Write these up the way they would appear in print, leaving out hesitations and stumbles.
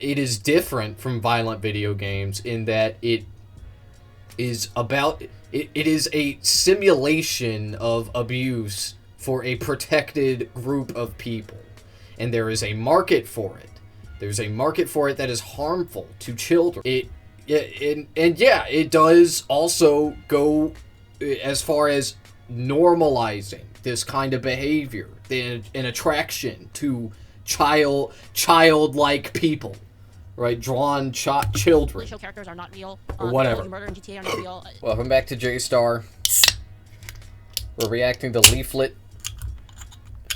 it is different from violent video games in that it is about it is a simulation of abuse for a protected group of people, and there is a market for it. There's a market for it that is harmful to children. It does also go as far as normalizing this kind of behavior, an attraction to childlike people, right? Drawn children. Show characters are not real. Or whatever. Murder and GTA are not real. Welcome back to J-Star. We're reacting to Leaflit.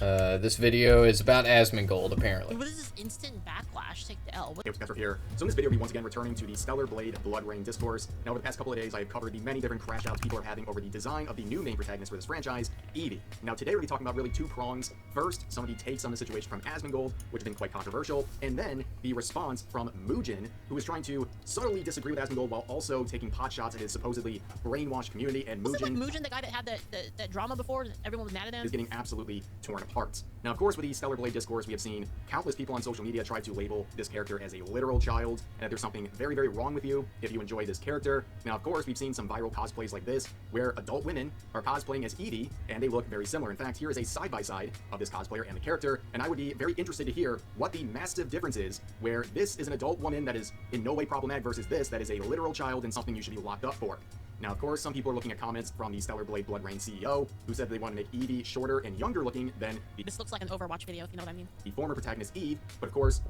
This video is about Asmongold, apparently. What is this instant backlash? Take the L. Hey, what's Spencer here. So in this video, we'll be once again returning to the Stellar Blade Blood Rain discourse. Now, over the past couple of days, I have covered the many different crash outs people are having over the design of the new main protagonist for this franchise, Evie. Now, today we're going to be talking about really two prongs. First, some of the takes on the situation from Asmongold, which have been quite controversial, and then the response from Mugen, who is trying to subtly disagree with Asmongold while also taking pot shots at his supposedly brainwashed community. And Wasn't like Mugen the guy that had that drama before? Everyone was mad at him. Is getting absolutely torn apart. Now, of course, with the Stellar Blade discourse, we have seen countless people on social media try to label this character as a literal child, and that there's something very, very wrong with you if you enjoy this character. Now, of course, we've seen some viral cosplays like this, where adult women are cosplaying as Evie, and they look very similar. In fact, here is a side-by-side of this cosplayer and the character, and I would be very interested to hear what the massive difference is, where this is an adult woman that is in no way problematic versus this that is a literal child and something you should be locked up for. Now, of course, some people are looking at comments from the Stellar Blade Blood Rain CEO, who said they want to make Evie shorter and younger looking than This looks like an Overwatch video, if you know what I mean. the former protagonist Eve, but of course,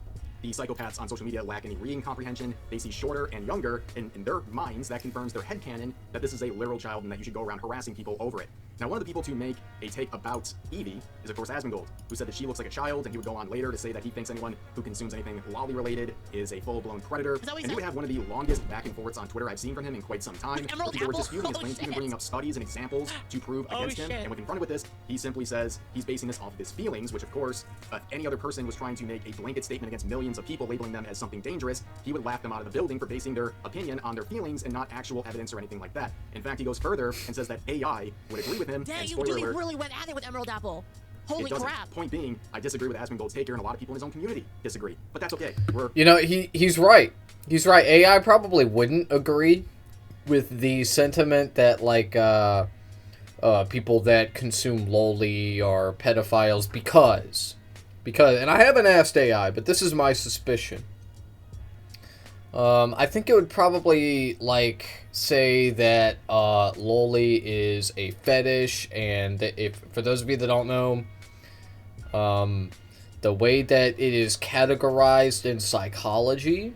the psychopaths on social media lack any reading comprehension. They see shorter and younger, and in their minds, that confirms their headcanon that this is a literal child and that you should go around harassing people over it. Now, one of the people to make a take about Evie is, of course, Asmongold, who said that she looks like a child, and he would go on later to say that he thinks anyone who consumes anything lolly-related is a full-blown predator. And he would have one of the longest back-and-forths on Twitter I've seen from him in quite some time, where people were disputing his claims, even bringing up studies and examples to prove against him. And when confronted with this, he simply says he's basing this off of his feelings, which, of course, if any other person was trying to make a blanket statement against millions of people, labeling them as something dangerous, he would laugh them out of the building for basing their opinion on their feelings and not actual evidence or anything like that. In fact, he goes further and says that AI would agree with him. Dang, and you spoiler alert, really went at it with Emerald Apple. Holy it doesn't. crap. Point being, I disagree with Asmongold's take here, and a lot of people in his own community disagree. But that's okay. You know, he's right. He's right. AI probably wouldn't agree with the sentiment that, like, people that consume loli are pedophiles because, and I haven't asked AI, but this is my suspicion. I think it would probably, like, say that loli is a fetish, and that if, for those of you that don't know, the way that it is categorized in psychology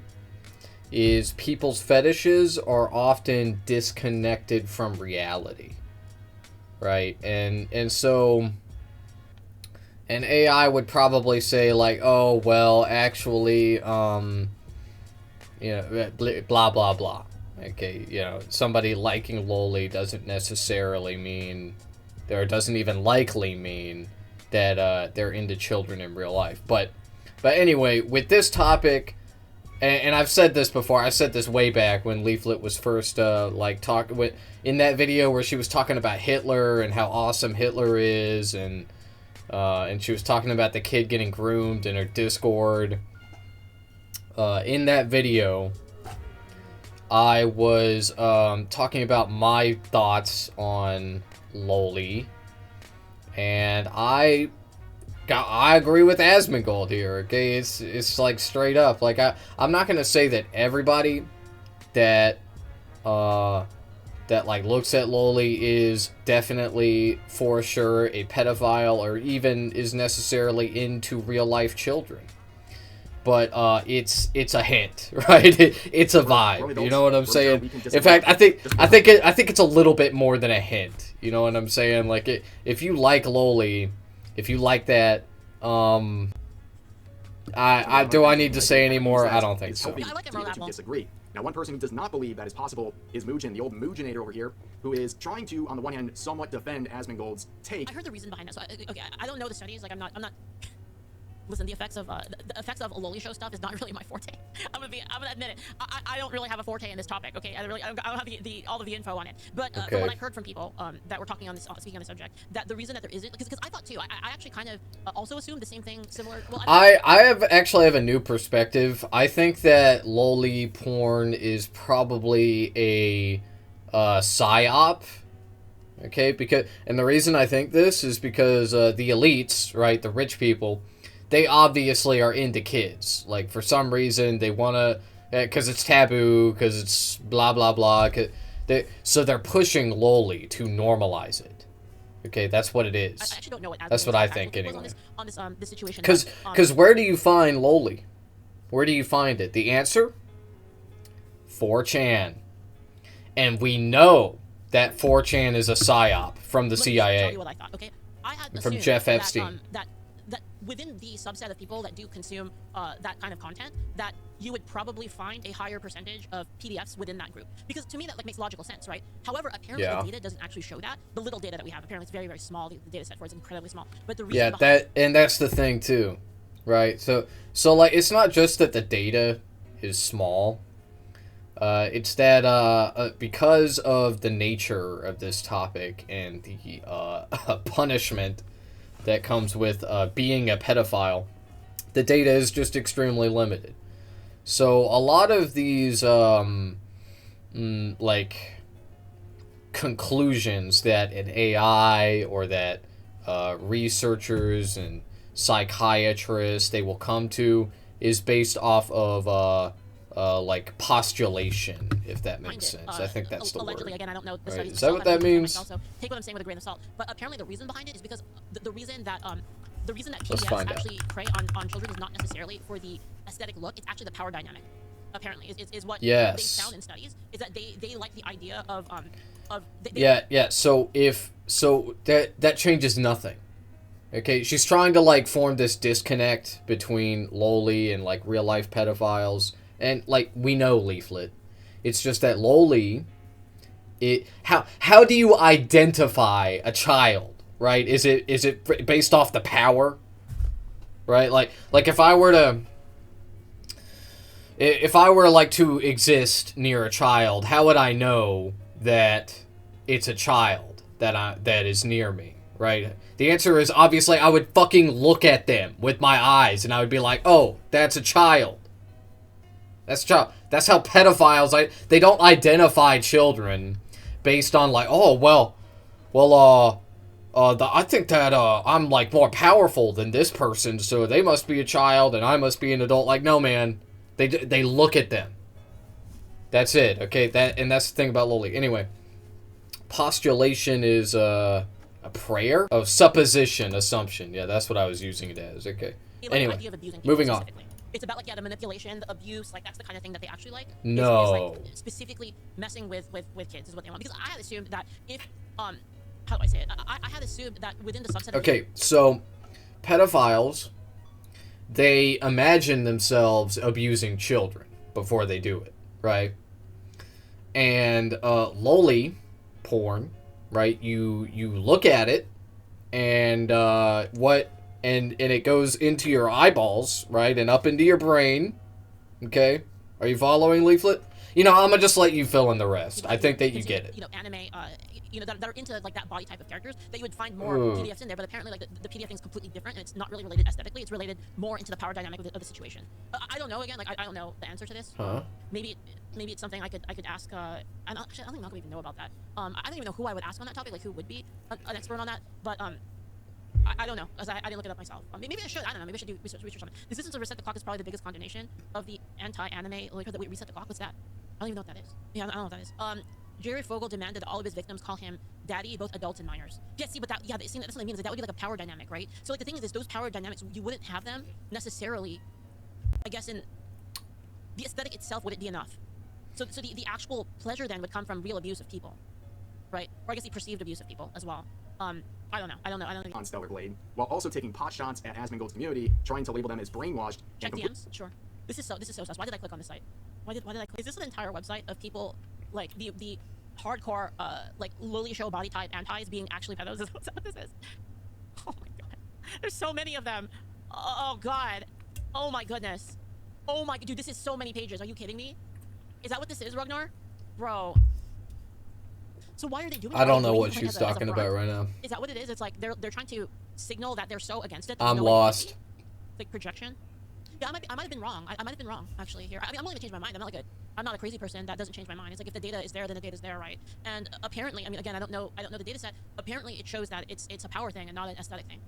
is people's fetishes are often disconnected from reality, right? And so an AI would probably say, like, oh, well, actually, you know, blah, blah, blah. Okay, you know, somebody liking loli doesn't necessarily mean, or doesn't even likely mean that they're into children in real life. But anyway, with this topic, and I've said this before, I said this way back when Leaflit was first, like, in that video where she was talking about Hitler and how awesome Hitler is, and she was talking about the kid getting groomed in her Discord. In that video, I was talking about my thoughts on loli, and I agree with Asmongold here. Okay, it's like straight up. Like, I'm not gonna say that everybody that like looks at loli is definitely for sure a pedophile or even is necessarily into real life children. But it's a hint, right? It's a vibe. You know what I'm saying? In fact, I think it's a little bit more than a hint. You know what I'm saying? Like, if you like loli, if you like that, do I need to say any more? I don't think so. I like Emerald Apple. Disagree. Now, one person who does not believe that is possible is Mugen, the old Mugenator over here, who is trying to, on the one hand, somewhat defend Asmongold's take. I heard the reason behind that. So okay, I don't know the studies. Like, I'm not. listen, the effects of a loli show stuff is not really my forte. I'm gonna admit it. I don't really have a forte in this topic. Okay, I don't have all of the info on it. But from what I've heard from people that were talking on this, speaking on the subject, that the reason that there isn't, because I thought too, I actually kind of also assumed the same thing, similar. Well, I actually have a new perspective. I think that loli porn is probably a psyop. Okay, and the reason I think this is because the elites, right, the rich people, they obviously are into kids. Like, for some reason, they want to, because it's taboo, because it's blah, blah, blah. So they're pushing loli to normalize it. Okay, that's what it is. I actually don't know what that's what I think, anyway. On this situation. Because where do you find loli? Where do you find it? The answer? 4chan. And we know that 4chan is a psyop from the CIA. Let me tell you what I thought, okay? I had from Jeff Epstein. That within the subset of people that do consume that kind of content, that you would probably find a higher percentage of PDFs within that group. Because to me, that makes logical sense, right? However, apparently the data doesn't actually show that. The little data that we have, apparently it's very, very small. The data set for it is incredibly small. But the reason that's the thing too, right? So like, it's not just that the data is small. It's that because of the nature of this topic and the punishment that comes with being a pedophile, the data is just extremely limited. So a lot of these like conclusions that an AI or that researchers and psychiatrists they will come to is based off of like postulation, if that makes sense. I think that's the allegedly, word. Again, I don't know the right. studies. Is that what that means? So take what I'm saying with a grain of salt. But apparently, the reason behind it is because the reason that Let's PDFs find actually prey on children is not necessarily for the aesthetic look. It's actually the power dynamic. Apparently, is what they found in studies. Is that they like the idea of So that changes nothing. Okay, she's trying to like form this disconnect between loli and like real life pedophiles. And, like, we know Leaflit. It's just that loli, how do you identify a child, right? Is it based off the power? Right? Like if I were like to exist near a child, how would I know that it's a child that is near me, right? The answer is obviously I would fucking look at them with my eyes and I would be like, "Oh, that's a child." That's how pedophiles, they don't identify children based on like, oh, I think that I'm like more powerful than this person, so they must be a child and I must be an adult. Like, no, man, they look at them. That's it. Okay, that's the thing about loli. Anyway, postulation is a prayer of supposition, assumption. Yeah, that's what I was using it as. Okay. Anyway, moving on. It's about like the manipulation, the abuse, like that's the kind of thing that they actually like. No. Is like specifically messing with kids is what they want. Because I had assumed that if how do I say it? I had assumed that within the subset of okay, so pedophiles, they imagine themselves abusing children before they do it, right? And loli porn, right? You look at it and and it goes into your eyeballs, right, and up into your brain, okay? Are you following, Leaflit? You know, I'm gonna just let you fill in the rest. I think that you get it. You know, anime, that are into like that body type of characters, that you would find more PDFs in there, but apparently like the PDF thing is completely different, and it's not really related aesthetically. It's related more into the power dynamic of the situation. I don't know. Again, like I don't know the answer to this. Huh? Maybe it's something I could ask. I don't think Malcolm even know about that. I don't even know who I would ask on that topic, like who would be an expert on that, but I don't know, because I didn't look it up myself. Maybe I should. I don't know. Maybe I should do research on it. The existence of Reset the Clock is probably the biggest condemnation of the anti-anime. Like, wait, Reset the Clock? What's that? I don't even know what that is. Yeah, I don't know what that is. Jerry Fogel demanded that all of his victims call him daddy, both adults and minors. Yeah, see, but that's what I mean. Is that would be like a power dynamic, right? So like the thing is those power dynamics, you wouldn't have them necessarily, I guess, in the aesthetic itself wouldn't be enough. So the actual pleasure then would come from real abuse of people, right? Or I guess the perceived abuse of people as well. I don't know. On Stellar Blade, while also taking pot shots at Asmongold's community, trying to label them as brainwashed. Check DMs, sure. This is so sus. Why did I click on this site? Why did I click? Is this an entire website of people like the hardcore like loli show body type antis being actually pedos? Is what this is? Oh my god. There's so many of them. Oh god. Oh my goodness. Oh my, dude, this is so many pages. Are you kidding me? Is that what this is, Ragnar? Bro. So why are they doing? I don't know doing what this, she's as a talking about front? right now. Is that what it is? It's like they're trying to signal that they're so against it. I'm lost. Like projection. Yeah, I might have been wrong. I might have been wrong actually here. I mean, I'm willing to change my mind. I'm not a crazy person that doesn't change my mind. It's like if the data is there, then the data is there, right? And apparently, I mean, again, I don't know the data set. Apparently, it shows that it's a power thing and not an aesthetic thing.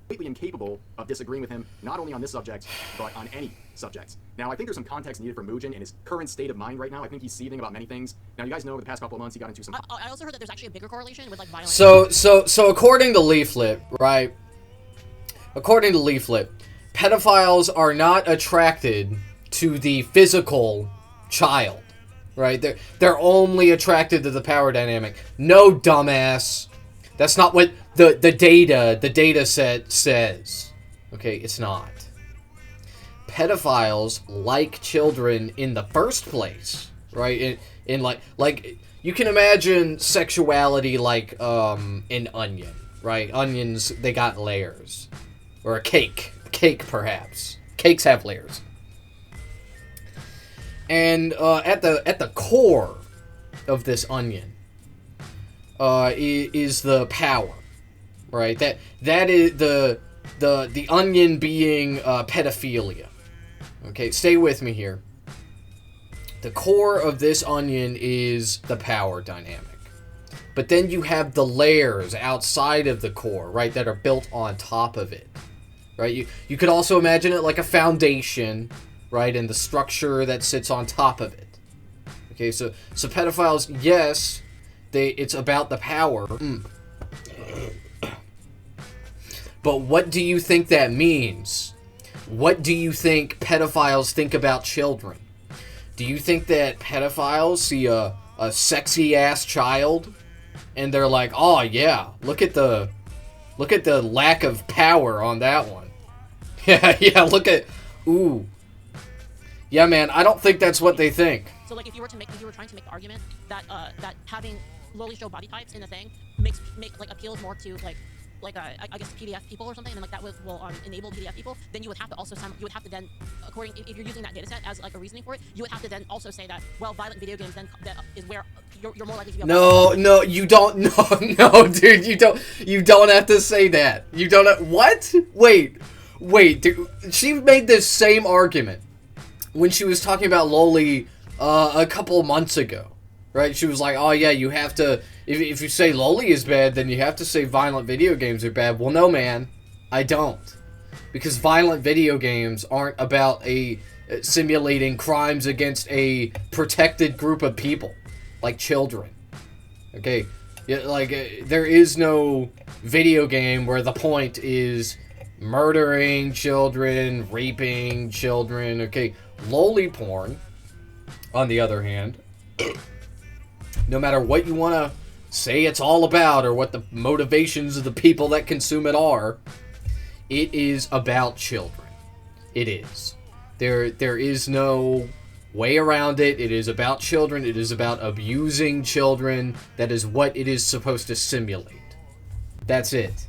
Completely incapable of disagreeing with him, not only on this subject, but on any subject. Now, I think there's some context needed for Mugen in his current state of mind right now. I think he's seething about many things. Now, you guys know over the past couple of months, he got into some... I also heard that there's actually a bigger correlation with, like, violence. So according to Leaflit, right? According to Leaflit, pedophiles are not attracted to the physical child, right? They're only attracted to the power dynamic. No, dumbass. That's not what the data set says. Okay, it's not. Pedophiles like children in the first place, right? In like you can imagine sexuality like an onion, right? Onions, they got layers. Or a cake. Cake, perhaps. Cakes have layers. And at the core of this onion is the power, right? That is the onion being pedophilia. Okay, stay with me here. The core of this onion is the power dynamic. But then you have the layers outside of the core, right, that are built on top of it. Right? You could also imagine it like a foundation, right, and the structure that sits on top of it. Okay, so pedophiles, yes, it's about the power. But what do you think that means? What do you think pedophiles think about children? Do you think that pedophiles see a sexy-ass child and they're like, oh yeah, look at the lack of power on that one. Yeah, look at, ooh. Yeah, man, I don't think that's what they think. So, like, if you were trying to make the argument that that having lowly show body types in the thing appeals more to I guess PDF people or something, and like that will enable PDF people, then you would have to then, according, if you're using that data set as like a reasoning for it, you would have to then also say that, well, violent video games then that is where you're more likely to be. No, you don't. No, dude, you don't have to say that. You don't. What? Wait, dude. She made this same argument when she was talking about Loli a couple of months ago. Right? She was like, oh yeah, you have to, if you say Loli is bad, then you have to say violent video games are bad. Well, no, man. I don't. Because violent video games aren't about simulating crimes against a protected group of people. Like children. Okay? Yeah, like, there is no video game where the point is murdering children, raping children. Okay? Loli porn, on the other hand... No matter what you want to say it's all about or what the motivations of the people that consume it are, it is about children. It is. There is no way around it. It is about children. It is about abusing children. That is what it is supposed to simulate. That's it.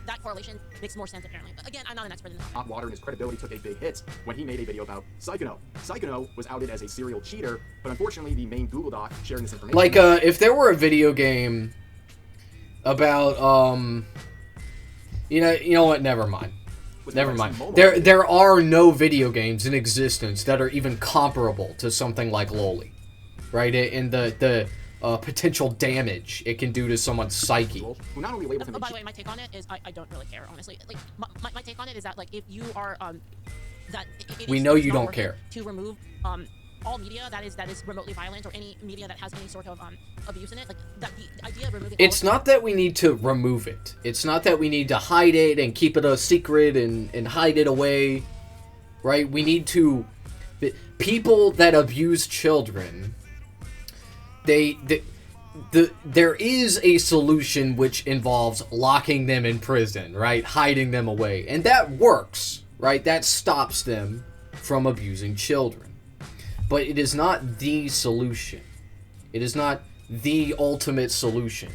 That correlation makes more sense, apparently. But again, I'm not an expert in this. Hot water and his credibility took a big hit when he made a video about Psychono. Psychono was outed as a serial cheater, but unfortunately the main Google Doc sharing this information... Like, if there were a video game about, you know what, never mind. Never mind. There are no video games in existence that are even comparable to something like Loli. Right? In the potential damage it can do to someone's psyche. Who not only labeled him by the way, my take on it is I don't really care, honestly. Like my take on it is that, like, if you are we know you don't care to remove all media that is remotely violent or any media that has any sort of abuse in it, like that the idea of removing it's not that we need to remove it. It's not that we need to hide it and keep it a secret and hide it away. Right? We need to people that abuse children, there is a solution which involves locking them in prison, right? Hiding them away. And that works, right? That stops them from abusing children. But it is not the solution. It is not the ultimate solution.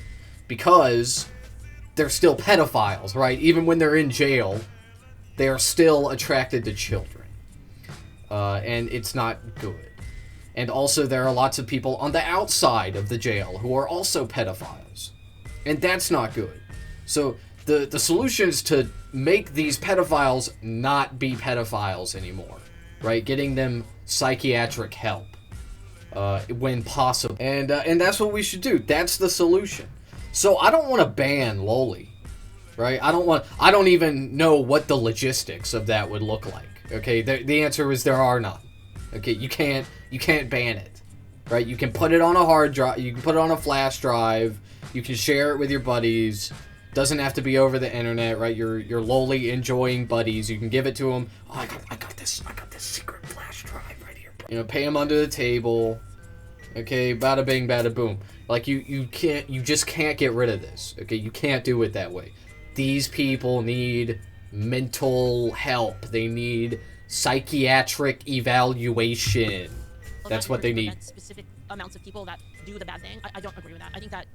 Because they're still pedophiles, right? Even when they're in jail, they are still attracted to children. And it's not good. And also there are lots of people on the outside of the jail who are also pedophiles. And that's not good. So the solution is to make these pedophiles not be pedophiles anymore. Right? Getting them psychiatric help when possible. And that's what we should do. That's the solution. So I don't want to ban Loli. Right? I don't even know what the logistics of that would look like. Okay? The answer is there are none. Okay? You can't ban it. Right? You can put it on a hard drive, you can put it on a flash drive, you can share it with your buddies. Doesn't have to be over the internet, right? Your Loli enjoying buddies, you can give it to them. Oh, I got this secret flash drive right here. You know, pay them under the table. Okay, bada bing, bada boom. Like you just can't get rid of this. Okay, you can't do it that way. These people need mental help. They need psychiatric evaluation. That's what they need. Specific amounts of people that do the bad thing. I don't agree with that. I think that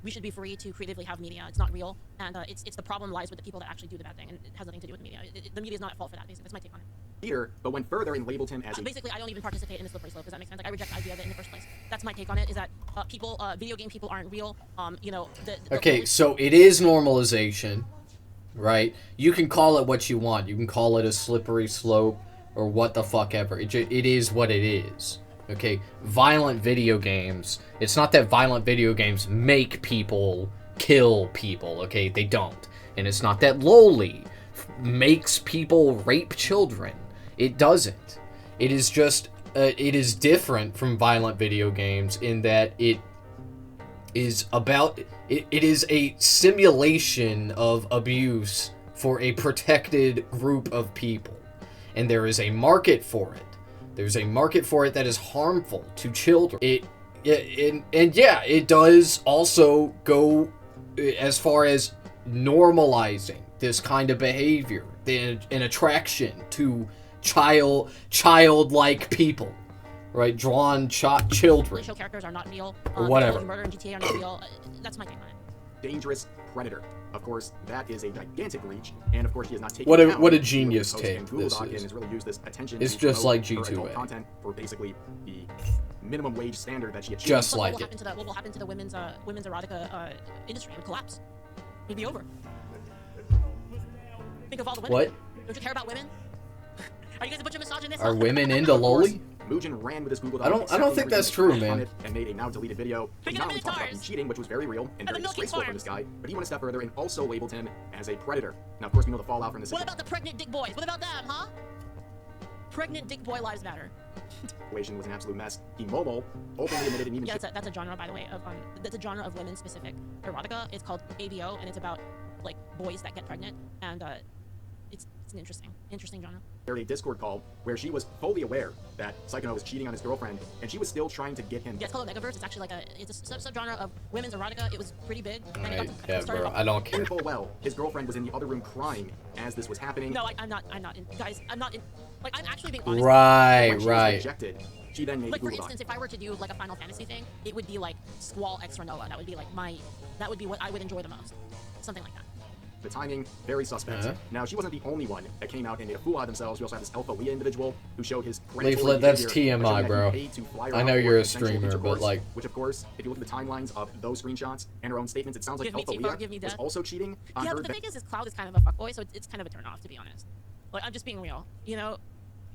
we should be free to creatively have media. It's not real, and it's the problem lies with the people that actually do the bad thing, and it has nothing to do with the media. The media is not at fault for that. Basically, that's my take on it. Peter, but went further and labeled him as basically, I don't even participate in the slippery slope. Does that make sense? Like, I reject the idea of it in the first place. That's my take on it. Is that people, video game people aren't real. You know. Okay, so it is normalization, right? You can call it what you want. You can call it a slippery slope or what the fuck ever. It is what it is. Okay, violent video games. It's not that violent video games make people kill people. Okay, they don't. And it's not that Loli makes people rape children. It doesn't. It is just it is different from violent video games in that it is about it is a simulation of abuse for a protected group of people, and there is a market for it. There's a market for it that is harmful to children. It does also go as far as normalizing this kind of behavior, an attraction to childlike people, right? Drawn children. Show characters are not real. Or whatever. Murder in GTA are not real. That's my take on it. Dangerous predator. Of course, that is a gigantic reach, and of course, he is not taking what a genius take this is. Really used this attention it's just like G2A. Content for basically the minimum wage standard that she achieved. Just like it. What will happen to the women's erotica industry? It would collapse. It'd be over. Think of all the women. What? Don't you care about women? Are you guys a bunch of misogynists? Are women into Loli? Mugen ran with his Google I don't think that's true, man. And made a now deleted video. He not only talked about him cheating, which was very real and very disgraceful from this guy, but he went a step further and also labeled him as a predator. Now, of course, we know the fallout from this. What about the pregnant dick boys? What about them, huh? Pregnant dick boy lives matter. Situation was an absolute mess. He openly admitted and even that's a genre, by the way, of that's a genre of women-specific erotica. It's called ABO, and it's about like boys that get pregnant, and it's an interesting genre. A Discord call where she was fully aware that Psycho was cheating on his girlfriend, and she was still trying to get him. Yeah, it's called a Megaverse. It's actually like it's a subgenre of women's erotica. It was pretty big. Right, yeah, bro, I don't care. Full well, his girlfriend was in the other room crying as this was happening. No, I'm not in. Guys, I'm not in. Like, I'm actually being honest. Right. Rejected. She then made like, for instance, if I were to do like a Final Fantasy thing, it would be like Squall X Renoa. That would be like that would be what I would enjoy the most. Something like that. The timing, very suspect. Now, she wasn't the only one that came out and made a fool out of themselves. We also have this Alpha Leah individual who showed his Leaflit, that's TMI, bro. I know you're a streamer, but like... Which, of course, if you look at the timelines of those screenshots and her own statements, it sounds like Alpha Leah was also cheating on her. Yeah, but the thing is Cloud is kind of a fuckboy, so it's kind of a turn-off, to be honest. Like, I'm just being real, you know?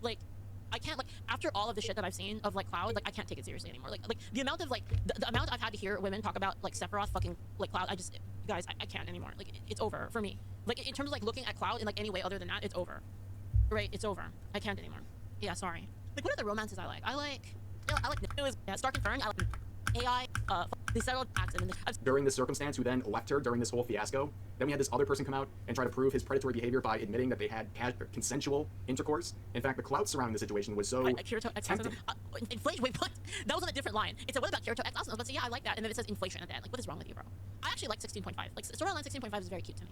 Like, I can't, like, after all of the shit that I've seen of, like, Cloud, like, I can't take it seriously anymore. Like the amount of, like, the amount I've had to hear women talk about, like, Sephiroth fucking, like, Cloud, guys, I can't anymore. Like, it's over for me. Like, in terms of, like, looking at Cloud in, like, any way other than that, it's over. Right? It's over. I can't anymore. Yeah, sorry. Like, what are the romances I like? I like Stark and Fern. I like AI, they settled acts and during this circumstance, who then left her during this whole fiasco. Then we had this other person come out and try to prove his predatory behavior by admitting that they had consensual intercourse. In fact, the clout surrounding the situation was so tempting. Inflation, wait, what? That was on a different line. It said, what about Kirito X? I was about to say, yeah, I like that. And then it says inflation at the end. Like, what is wrong with you, bro? I actually like 16.5. Like, storyline 16.5 is very cute to me.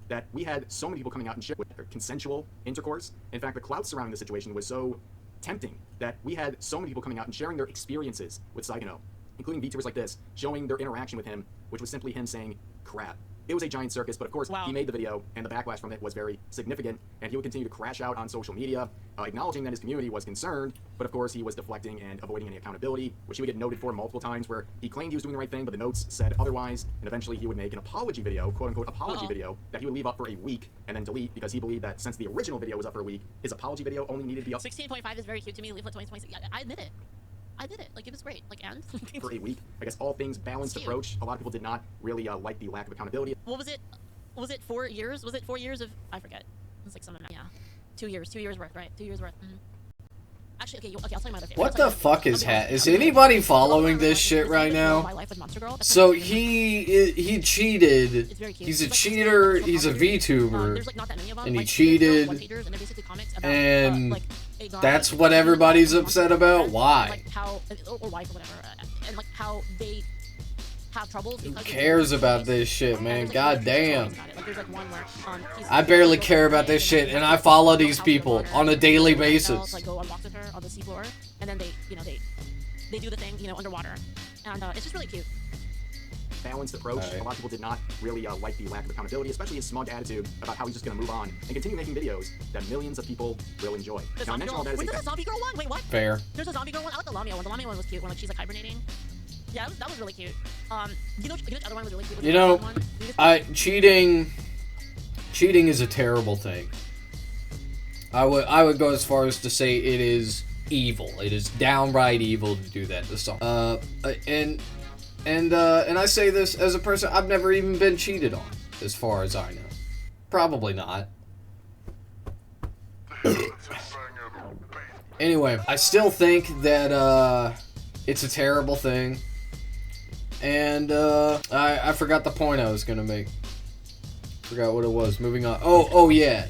That we had so many people coming out and shit with their consensual intercourse. In fact, the clout surrounding the situation was so tempting that we had so many people coming out and sharing their experiences with Psycho, including VTubers like this, showing their interaction with him, which was simply him saying crap. It was a giant circus, but of course, Wow. he made the video, and the backlash from it was very significant, and he would continue to crash out on social media, acknowledging that his community was concerned, but of course, he was deflecting and avoiding any accountability, which he would get noted for multiple times, where he claimed he was doing the right thing, but the notes said otherwise, and eventually he would make an apology video, quote-unquote apology video, that he would leave up for a week and then delete, because he believed that since the original video was up for a week, his apology video only needed to be up 16.5 is very cute to me. Leaflit 2026. I admit it. I did it. Like, it was great. Like, and for a week. I guess all things balanced Cute. approach. A lot of people did not really like the lack of accountability. what was it? Was it 4 years? Was it 4 years of? I forget. It was like something. Yeah, 2 years. 2 years worth, right? 2 years worth. Actually, okay. Okay, I'll tell you my other favorite. What the fuck is is anybody following this shit right now? My Life with Monster Girl. So he cheated. It's very cute. He's a It's like cheater. 16 He's a VTuber. There's like not that many of them. And he like, cheated, one pagers, and they're basically comics about, and like, a guy, that's like, what everybody's a upset monster about. girlfriend, Why? Like how, or wife or whatever, and like how they have troubles. Who because cares about this shit, man? God damn. Like, there's like one where, I barely care about this shit, and I follow these people on a daily basis. Like go on walks with her on the seafloor, and then they, you know, they do the thing, you know, underwater, and it's just really cute. Balanced approach. Right. A lot of people did not really like the lack of accountability, especially his smug attitude about how he's just going to move on and continue making videos that millions of people will enjoy. The Now, I zombie mentioned girl. all that as Wait, a there's a zombie girl one? Wait, what? Fair. There's a zombie girl one? I like the Lamia one. The Lamia one was cute when like she's like hibernating. Yeah, that was really cute. You know which other one was really cute? Was You the know, one? cheating is a terrible thing. I would go as far as to say it is evil. It is downright evil to do that to someone. And I say this as a person I've never even been cheated on, as far as I know. Probably not. Anyway, I still think that it's a terrible thing. And I forgot the point I was gonna make. Forgot what it was. Moving on. Oh yeah.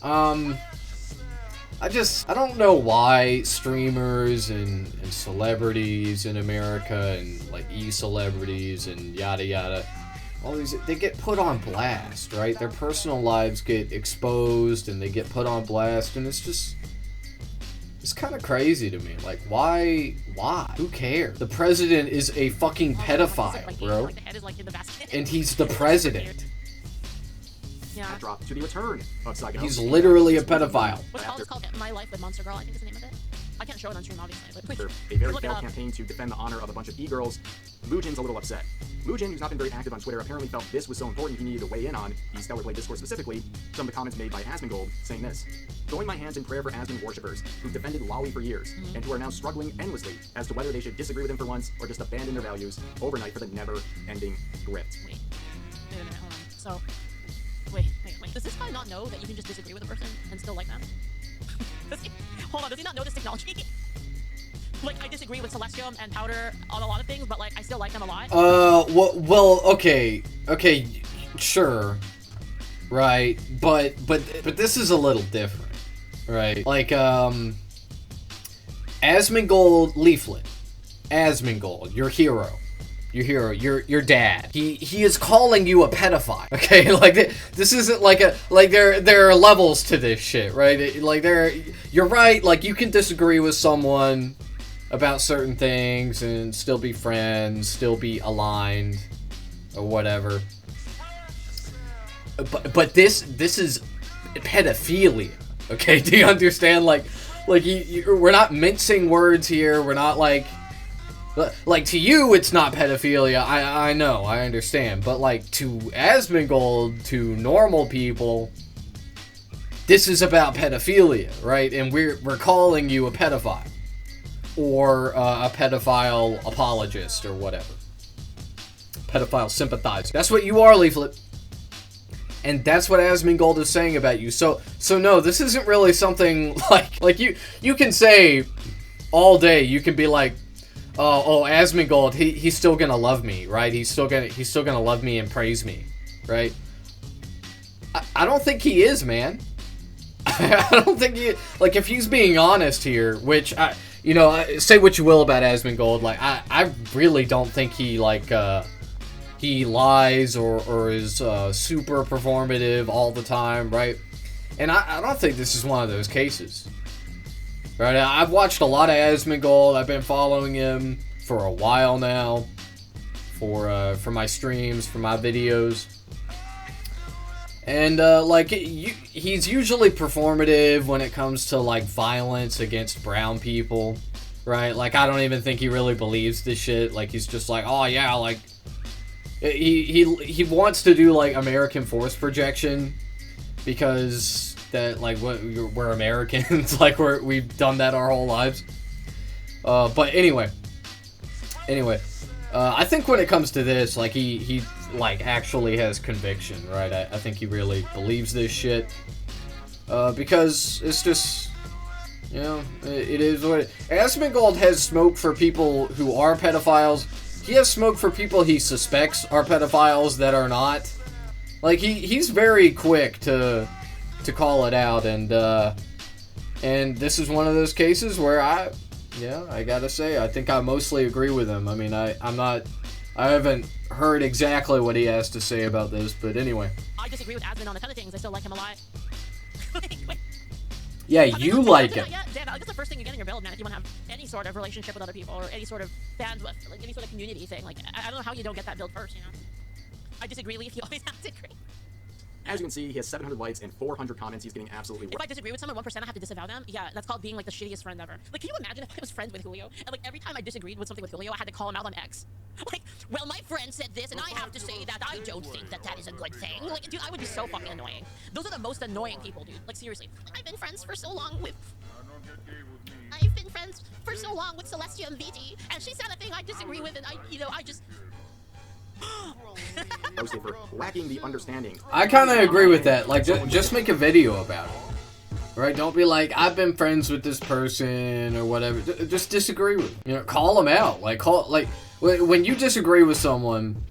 I don't know why streamers and celebrities in America and like e-celebrities and yada yada, all these, they get put on blast, right? Their personal lives get exposed and they get put on blast, and it's kind of crazy to me. Like, why? Who cares? The president is a fucking pedophile, bro. Like the head is like in the basket. And he's the president. Yeah. backdrop to the return of Psycho. He's literally a pedophile. What's it called? It's called My Life with Monster Girl, I think is the name of it. I can't show it on stream, obviously, but After please. a very Look it failed up. campaign to defend the honor of a bunch of e-girls, Mujin's a little upset. Mujin, who's not been very active on Twitter, apparently felt this was so important he needed to weigh in on the Stellar Blade discourse, specifically some of the comments made by Asmongold, saying this: "Throwing my hands in prayer for Asmon worshippers who've defended Lolli for years and who are now struggling endlessly as to whether they should disagree with him for once or just abandon their values overnight for the never-ending grift." Wait a minute, hold on. So, wait. Does this guy not know that you can just disagree with a person and still like them? Hold on, does he not know this technology? Like, I disagree with Celestium and Powder on a lot of things, but like, I still like them a lot. Well, okay, sure, right, but this is a little different, right? Like, Asmongold, Leaflit, Asmongold, your hero, your dad. He is calling you a pedophile. Okay, like this isn't like there are levels to this shit, right? You're right. Like, you can disagree with someone about certain things and still be friends, still be aligned, or whatever. But this is pedophilia. Okay, do you understand? Like we're not mincing words here. We're not like to you it's not pedophilia. I know, I understand, but like to Asmongold, to normal people, this is about pedophilia, right? And we're calling you a pedophile. Or a pedophile apologist, or whatever. Pedophile sympathizer. That's what you are, Leaflit. And that's what Asmongold is saying about you. So no, this isn't really something like you can say all day, you can be like, oh Asmongold, he's still gonna love me, right? He's still gonna love me and praise me, right? I don't think he is, man. I don't think he, like, if he's being honest here, which say what you will about Asmongold, like, I really don't think he, like, he lies or is super performative all the time, right? And I don't think this is one of those cases, right? I've watched a lot of Asmongold. I've been following him for a while now. for my streams, for my videos. And, like, he's usually performative when it comes to, like, violence against brown people, right? Like, I don't even think he really believes this shit. Like, he's just like, oh, yeah, like, he wants to do, like, American force projection, because that, like, we're Americans, like, we've done that our whole lives. But anyway, I think when it comes to this, like, he like, actually has conviction, right? I think he really believes this shit. Because it's just, you know, it is what it... Asmongold has smoke for people who are pedophiles. He has smoke for people he suspects are pedophiles that are not. Like, he's very quick to call it out, and this is one of those cases where I gotta say, I think I mostly agree with him. I mean, I haven't heard exactly what he has to say about this, but anyway. I disagree with Asmon on a ton of things. I still like him a lot. Yeah, you like him. Yeah, Dan, that's the first thing you get in your build, man. If you want to have any sort of relationship with other people, or any sort of bandwidth, like any sort of community thing, like, I don't know how you don't get that build first, you know? I disagree, Leaf. You always have to agree. As you can see, he has 700 likes and 400 comments. He's getting absolutely... If I disagree with someone 1%, I have to disavow them. Yeah, that's called being, like, the shittiest friend ever. Like, can you imagine if I was friends with Julio, and, like, every time I disagreed with something with Julio, I had to call him out on X? Like, well, my friend said this, and I have to say that I don't think that is a good thing. Like, dude, I would be so fucking annoying. Those are the most annoying people, dude. Like, seriously. I've been friends for so long with Celestia and VT, and she said a thing I disagree with, and I just... Roasted for lacking the understanding. I kind of agree with that. Like, just make a video about it, right? Don't be like, I've been friends with this person or whatever. Just disagree with them. You know, call them out. Like, when you disagree with someone,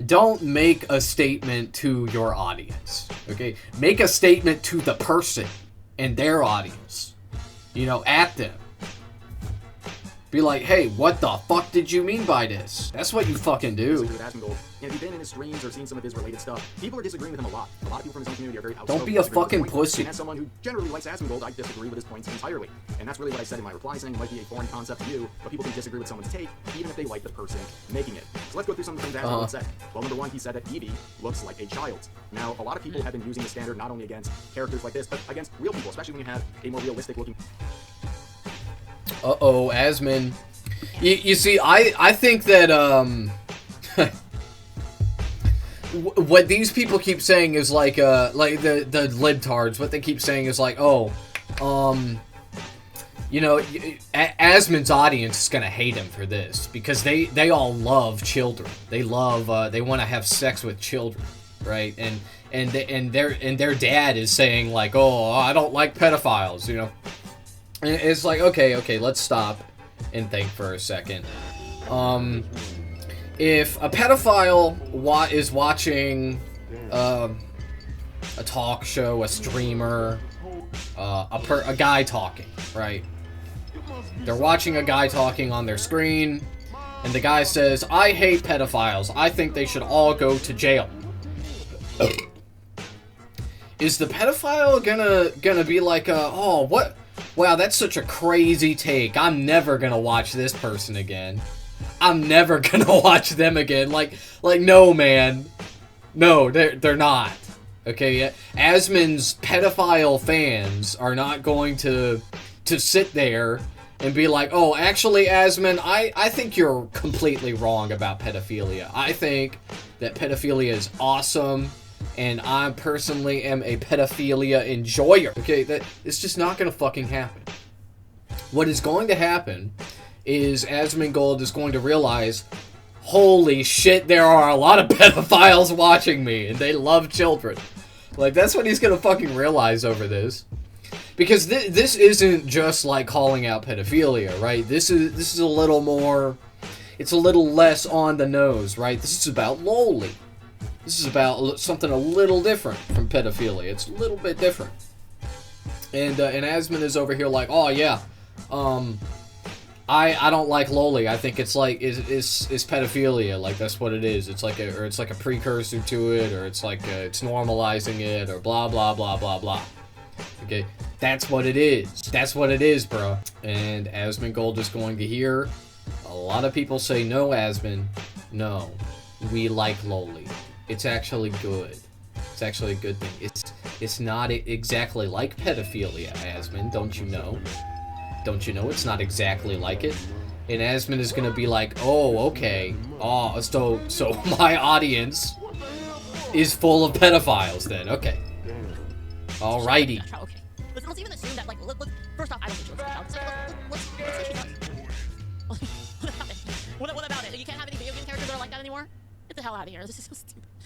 don't make a statement to your audience. Okay, make a statement to the person and their audience. You know, at them. Be like, hey, what the fuck did you mean by this? That's what you fucking do. If you've been in his streams or seen some of his related stuff, people are disagreeing with him a lot. A lot of people from his own community are very outspoken. Don't be a fucking pussy. And as someone who generally likes Asmongold, I disagree with his points entirely. And that's really what I said in my reply, saying it might be a foreign concept to you, but people can disagree with someone's take, even if they like the person making it. So let's go through some of the things Asmongold said. Well, number one, he said that Evie looks like a child. Now, a lot of people have been using the standard not only against characters like this, but against real people, especially when you have a more realistic looking... Uh-oh, Asmon. You see, I think that, what these people keep saying is like the libtards, what they keep saying is like, oh, you know, Asmon's audience is gonna hate him for this, because they all love children. They love, they want to have sex with children, right? And their dad is saying like, oh, I don't like pedophiles, you know? And it's like, okay, let's stop and think for a second. If a pedophile is watching a talk show, a streamer, a guy talking, right? They're watching a guy talking on their screen, and the guy says, I hate pedophiles. I think they should all go to jail. Is the pedophile gonna be like, oh, what? Wow, that's such a crazy take. I'm never gonna watch this person again. I'm never gonna watch them again. Like, no, man. No, they're not. Okay, Asmon's pedophile fans are not going to sit there and be like, oh, actually, Asmon, I think you're completely wrong about pedophilia. I think that pedophilia is awesome, and I personally am a pedophilia enjoyer. Okay, it's just not gonna fucking happen. What is going to happen is Asmongold is going to realize, holy shit, there are a lot of pedophiles watching me, and they love children. Like, that's what he's gonna fucking realize over this. Because this isn't just like calling out pedophilia, right? This is a little more, it's a little less on the nose, right? This is about Loli. This is about something a little different from pedophilia. It's a little bit different. And Asmon is over here like, oh yeah, I don't like Loli. I think it's like is pedophilia. Like, that's what it is. It's like a precursor to it, or it's like it's normalizing it, or blah blah blah blah blah. Okay, that's what it is. That's what it is, bro. And Asmongold is going to hear a lot of people say, no, Asmon, No, we like Loli. It's actually good. It's actually a good thing. It's not exactly like pedophilia, Asmon, don't you know? Don't you know it's not exactly like it? And Asmon is gonna be like, oh, okay. Oh, so my audience is full of pedophiles then. Okay. Alrighty. Okay. Let's even assume that, like, first off, I don't think she looks like a child. Let's say she does. What about it? What about it? You can't have any video game characters that are like that anymore? Get the hell out of here. This is so stupid.